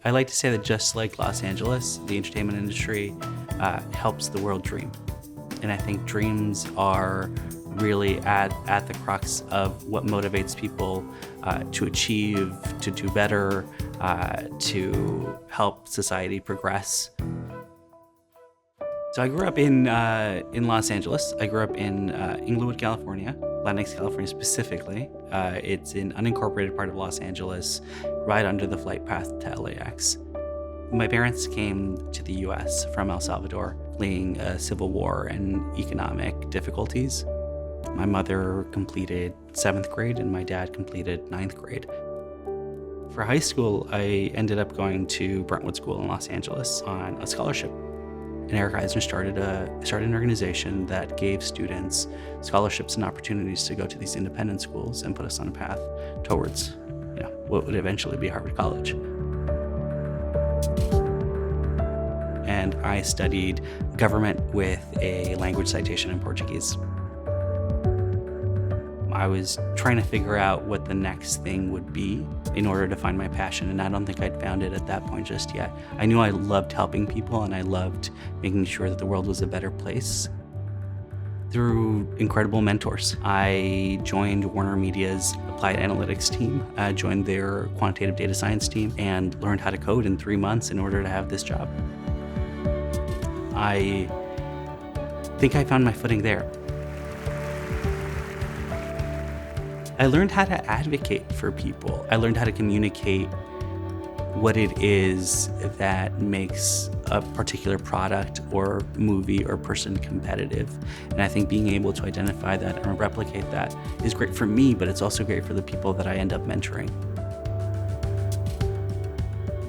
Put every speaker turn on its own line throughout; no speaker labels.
I like to say that just like Los Angeles, the entertainment industry helps the world dream. And I think dreams are really at the crux of what motivates people to achieve, to do better, to help society progress. So I grew up in Los Angeles. I grew up in Inglewood, California, Latinx California specifically. It's an unincorporated part of Los Angeles, right under the flight path to LAX. My parents came to the US from El Salvador, fleeing a civil war and economic difficulties. My mother completed 7th grade and my dad completed 9th grade. For high school, I ended up going to Brentwood School in Los Angeles on a scholarship. And Eric Eisner started an organization that gave students scholarships and opportunities to go to these independent schools and put us on a path towards, what would eventually be Harvard College. And I studied government with a language citation in Portuguese. I was trying to figure out what the next thing would be in order to find my passion, and I don't think I'd found it at that point just yet. I knew I loved helping people, and I loved making sure that the world was a better place. Through incredible mentors, I joined Warner Media's applied analytics team, joined their quantitative data science team, and learned how to code in 3 months in order to have this job. I think I found my footing there. I learned how to advocate for people. I learned how to communicate what it is that makes a particular product or movie or person competitive. And I think being able to identify that and replicate that is great for me, but it's also great for the people that I end up mentoring.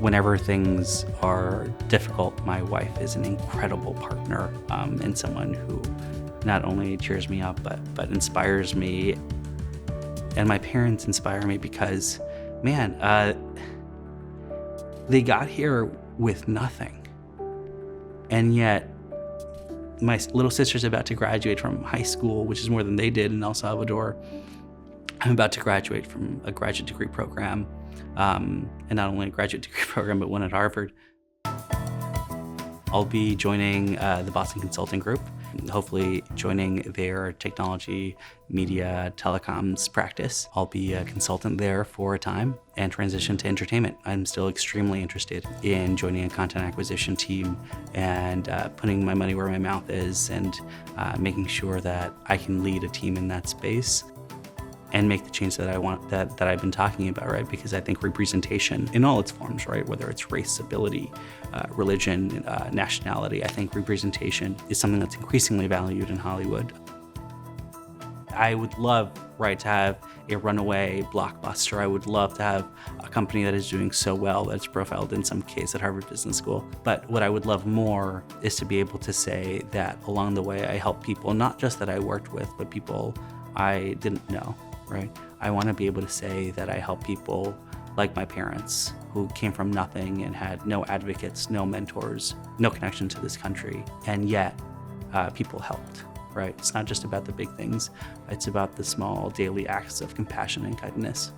Whenever things are difficult, my wife is an incredible partner and someone who not only cheers me up, but inspires me. And my parents inspire me because, they got here with nothing. And yet, my little sister's about to graduate from high school, which is more than they did in El Salvador. I'm about to graduate from a graduate degree program, and not only a graduate degree program, but one at Harvard. I'll be joining the Boston Consulting Group, hopefully joining their technology, media, telecoms practice. I'll be a consultant there for a time and transition to entertainment. I'm still extremely interested in joining a content acquisition team and putting my money where my mouth is and making sure that I can lead a team in that space and make the change that I want, that I've been talking about, right? Because I think representation in all its forms, right? Whether it's race, ability, religion, nationality, I think representation is something that's increasingly valued in Hollywood. I would love, right, to have a runaway blockbuster. I would love to have a company that is doing so well that it's profiled in some case at Harvard Business School. But what I would love more is to be able to say that along the way I help people, not just that I worked with, but people I didn't know. Right? I want to be able to say that I help people like my parents who came from nothing and had no advocates, no mentors, no connection to this country, and yet people helped, right? It's not just about the big things, it's about the small daily acts of compassion and kindness.